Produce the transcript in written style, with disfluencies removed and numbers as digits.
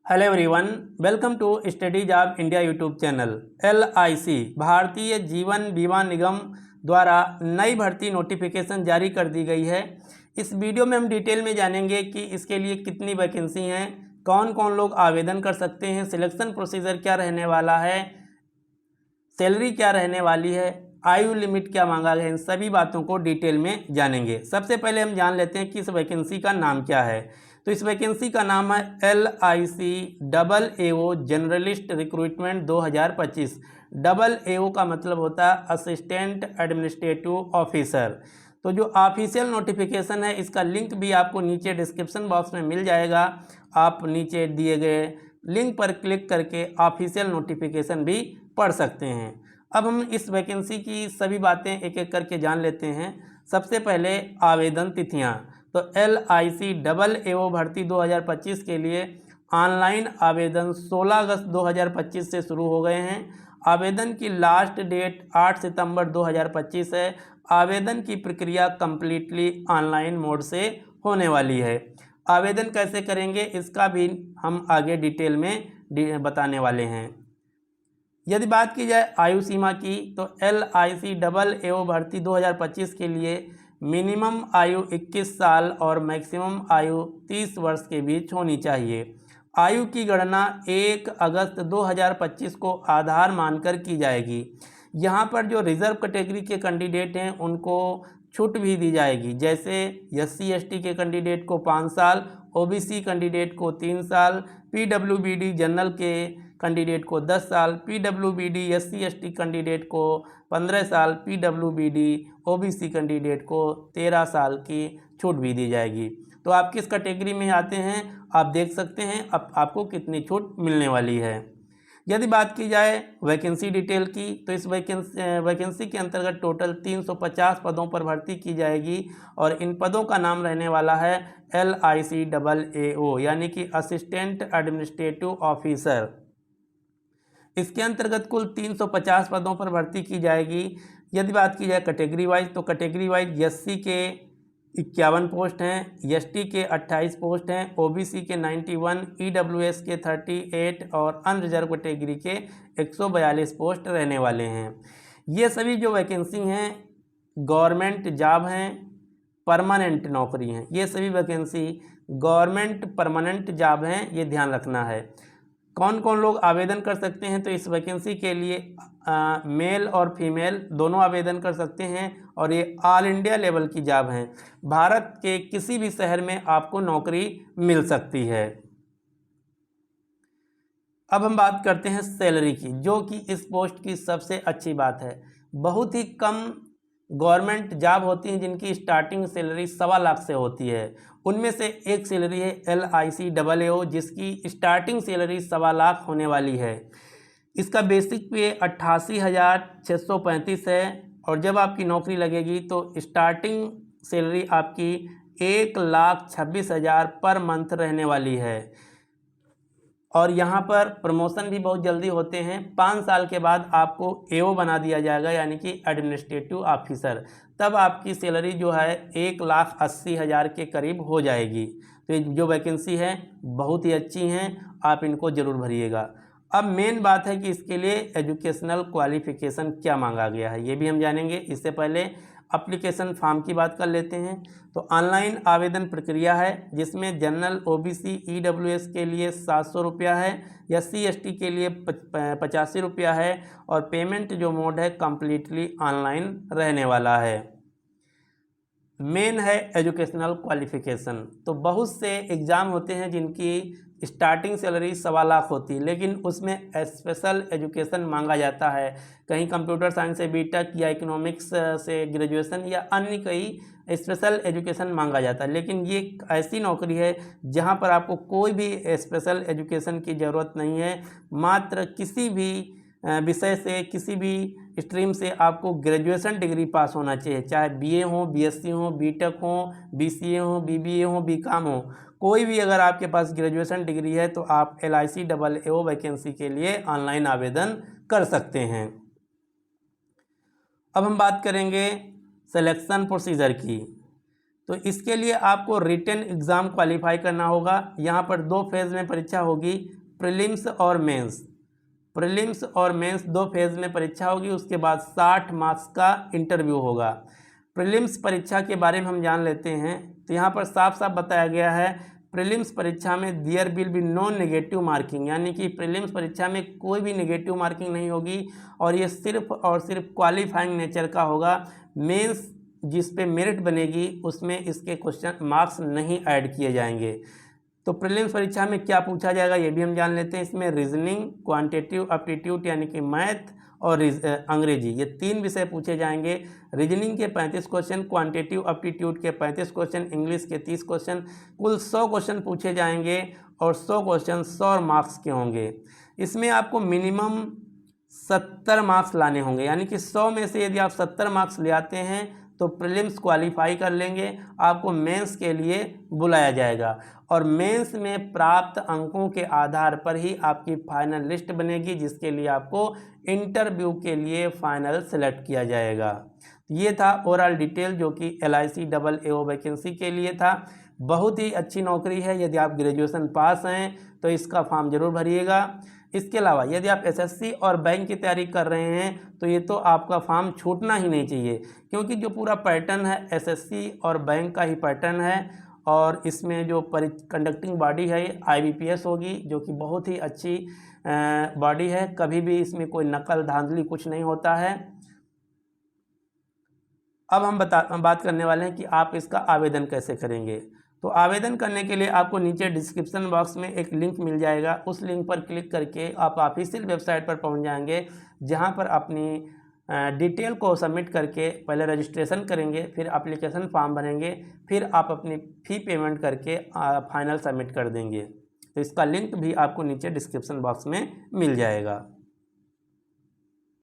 Hello everyone, welcome to study job India YouTube channel. LIC Bharatiya जीवन बीमा निगम द्वारा नई भर्ती नोटिफिकेशन जारी कर दी गई है। इस वीडियो में हम डिटेल में जानेंगे कि इसके लिए कितनी वैकेंसी हैं, कौन कौन लोग आवेदन कर सकते हैं, सिलेक्शन प्रोसीजर क्या रहने वाला है, सैलरी क्या रहने वाली है, आयु लिमिट क्या मांगा गया है, इन सभी बातों को डिटेल में जानेंगे। सबसे पहले हम जान लेते हैं कि इस वैकेंसी का नाम क्या है। तो इस वैकेंसी का नाम है LIC AAO generalist recruitment 2025। AAO का मतलब होता है असिस्टेंट एडमिनिस्ट्रेटिव ऑफिसर। तो जो ऑफिशियल नोटिफिकेशन है इसका लिंक भी आपको नीचे डिस्क्रिप्शन बॉक्स में मिल जाएगा। आप नीचे दिए गए लिंक पर क्लिक करके ऑफिशियल नोटिफिकेशन भी पढ़ सकते हैं। अब हम इस वैकेंसी की सभी बातें एक एक करके जान लेते हैं। सबसे पहले आवेदन तिथियां। तो LIC AAO भर्ती 2025 के लिए ऑनलाइन आवेदन 16 अगस्त 2025 से शुरू हो गए हैं। आवेदन की लास्ट डेट 8 सितंबर 2025 है। आवेदन की प्रक्रिया कम्प्लीटली ऑनलाइन मोड से होने वाली है। आवेदन कैसे करेंगे इसका भी हम आगे डिटेल में बताने वाले हैं। यदि बात की जाए आयु सीमा की, तो LIC AAO भर्ती 2025 के लिए मिनिमम आयु 21 साल और मैक्सिमम आयु 30 वर्ष के बीच होनी चाहिए। आयु की गणना 1 अगस्त 2025 को आधार मानकर की जाएगी। यहाँ पर जो रिजर्व कैटेगरी के कैंडिडेट हैं उनको छूट भी दी जाएगी, जैसे SC ST के कैंडिडेट को 5 साल, OBC कैंडिडेट को 3 साल, PWBD जनरल के कैंडिडेट को 10 साल, PWBD SC ST कैंडिडेट को 15 साल, PWBD OBC कैंडिडेट को 13 साल की छूट भी दी जाएगी। तो आप किस कैटेगरी में आते हैं आप देख सकते हैं अब आपको कितनी छूट मिलने वाली है। यदि बात की जाए वैकेंसी डिटेल की, तो इस वैकेंसी के अंतर्गत टोटल 350 पदों पर भर्ती की जाएगी और इन पदों का नाम रहने वाला है LIC AAO यानी कि असिस्टेंट एडमिनिस्ट्रेटिव ऑफिसर। इसके अंतर्गत कुल 350 पदों पर भर्ती की जाएगी। यदि बात की जाए कैटेगरी वाइज, तो कैटेगरी वाइज SC के 51 पोस्ट हैं, ST के 28 पोस्ट हैं, OBC के 91, EWS के 38 और अनरिजर्व कैटेगरी के 142 पोस्ट रहने वाले हैं। ये सभी जो वैकेंसी हैं गवर्नमेंट जॉब हैं, परमानेंट नौकरी हैं। ये सभी वैकेंसी गवर्नमेंट परमानेंट जॉब हैं, ये ध्यान रखना है। कौन कौन लोग आवेदन कर सकते हैं, तो इस वैकेंसी के लिए मेल और फीमेल दोनों आवेदन कर सकते हैं और ये ऑल इंडिया लेवल की जॉब हैं। भारत के किसी भी शहर में आपको नौकरी मिल सकती है। अब हम बात करते हैं सैलरी की, जो कि इस पोस्ट की सबसे अच्छी बात है। बहुत ही कम गवर्नमेंट जॉब होती हैं जिनकी स्टार्टिंग सैलरी 1.25 लाख से होती है। उनमें से एक सैलरी है LIC AAO जिसकी स्टार्टिंग सैलरी 1.25 लाख होने वाली है। इसका बेसिक पे 88,635 है और जब आपकी नौकरी लगेगी तो स्टार्टिंग सैलरी आपकी 1,26,000 पर मंथ रहने वाली है। और यहाँ पर प्रमोशन भी बहुत जल्दी होते हैं। 5 साल के बाद आपको AO बना दिया जाएगा यानी कि एडमिनिस्ट्रेटिव ऑफिसर। तब आपकी सैलरी जो है 1,80,000 के करीब हो जाएगी। तो जो वैकेंसी है बहुत ही अच्छी हैं, आप इनको ज़रूर भरिएगा। अब मेन बात है कि इसके लिए एजुकेशनल क्वालिफिकेशन क्या मांगा गया है ये भी हम जानेंगे। इससे पहले एप्लीकेशन फॉर्म की बात कर लेते हैं। तो ऑनलाइन आवेदन प्रक्रिया है जिसमें जनरल OBC EWS के लिए 700 रुपया है, SC ST के लिए 85 रुपया है और पेमेंट जो मोड है कम्प्लीटली ऑनलाइन रहने वाला है। मेन है एजुकेशनल क्वालिफिकेशन। तो बहुत से एग्ज़ाम होते हैं जिनकी स्टार्टिंग सैलरी 1.25 लाख होती है, लेकिन उसमें स्पेशल एजुकेशन मांगा जाता है। कहीं कंप्यूटर साइंस से BTech या इकोनॉमिक्स से ग्रेजुएशन या अन्य कई स्पेशल एजुकेशन मांगा जाता है। लेकिन ये एक ऐसी नौकरी है जहां पर आपको कोई भी स्पेशल एजुकेशन की ज़रूरत नहीं है। मात्र किसी भी विषय से, किसी भी स्ट्रीम से आपको ग्रेजुएशन डिग्री पास होना चाहिए, चाहे BA हो, BSc हो, BTech हो, BCA हो, BBA हो, BCom हो। कोई भी अगर आपके पास ग्रेजुएशन डिग्री है तो आप LIC AAO वैकेंसी के लिए ऑनलाइन आवेदन कर सकते हैं। अब हम बात करेंगे सिलेक्शन प्रोसीजर की। तो इसके लिए आपको रिटन एग्ज़ाम क्वालिफाई करना होगा। यहाँ पर 2 फेज़ में परीक्षा होगी, प्रीलिम्स और मेंस। प्रीलिम्स और मेंस 2 फेज़ में परीक्षा होगी, उसके बाद 60 मार्क्स का इंटरव्यू होगा। प्रीलिम्स परीक्षा के बारे में हम जान लेते हैं। तो यहाँ पर साफ साफ बताया गया है, प्रीलिम्स परीक्षा में there will be no negative marking, यानी कि प्रीलिम्स परीक्षा में कोई भी नेगेटिव मार्किंग नहीं होगी और ये सिर्फ और सिर्फ क्वालिफाइंग नेचर का होगा। मेंस जिस पे मेरिट बनेगी उसमें इसके क्वेश्चन मार्क्स नहीं ऐड किए जाएंगे। तो प्रीलिम्स परीक्षा में क्या पूछा जाएगा ये भी हम जान लेते हैं। इसमें रीजनिंग, क्वांटिटेटिव एप्टीट्यूड यानी कि मैथ और अंग्रेजी, ये 3 विषय पूछे जाएंगे। रीजनिंग के 35 क्वेश्चन, क्वांटिटेटिव एप्टीट्यूड के 35 क्वेश्चन, इंग्लिश के 30 क्वेश्चन, कुल 100 क्वेश्चन पूछे जाएंगे और 100 क्वेश्चन 100 मार्क्स के होंगे। इसमें आपको मिनिमम 70 मार्क्स लाने होंगे, यानी कि 100 में से यदि आप 70 मार्क्स ले आते हैं तो प्रीलिम्स क्वालिफाई कर लेंगे, आपको मेंस के लिए बुलाया जाएगा और मेंस में प्राप्त अंकों के आधार पर ही आपकी फाइनल लिस्ट बनेगी, जिसके लिए आपको इंटरव्यू के लिए फाइनल सेलेक्ट किया जाएगा। ये था ओवरऑल डिटेल जो कि LIC डबल AO वैकेंसी के लिए था। बहुत ही अच्छी नौकरी है। यदि आप ग्रेजुएशन पास हैं तो इसका फॉर्म जरूर भरिएगा। इसके अलावा यदि आप SSC और बैंक की तैयारी कर रहे हैं तो ये तो आपका फॉर्म छूटना ही नहीं चाहिए, क्योंकि जो पूरा पैटर्न है SSC और बैंक का ही पैटर्न है और इसमें जो कंडक्टिंग बॉडी है ये IBPS होगी, जो कि बहुत ही अच्छी बॉडी है। कभी भी इसमें कोई नकल धांधली कुछ नहीं होता है। अब हम बात करने वाले हैं कि आप इसका आवेदन कैसे करेंगे। तो आवेदन करने के लिए आपको नीचे डिस्क्रिप्शन बॉक्स में एक लिंक मिल जाएगा, उस लिंक पर क्लिक करके आप ऑफिशियल वेबसाइट पर पहुंच जाएंगे, जहां पर अपनी डिटेल को सबमिट करके पहले रजिस्ट्रेशन करेंगे, फिर एप्लीकेशन फॉर्म भरेंगे, फिर आप अपनी फ़ी पेमेंट करके फाइनल सबमिट कर देंगे। तो इसका लिंक भी आपको नीचे डिस्क्रिप्शन बॉक्स में मिल जाएगा।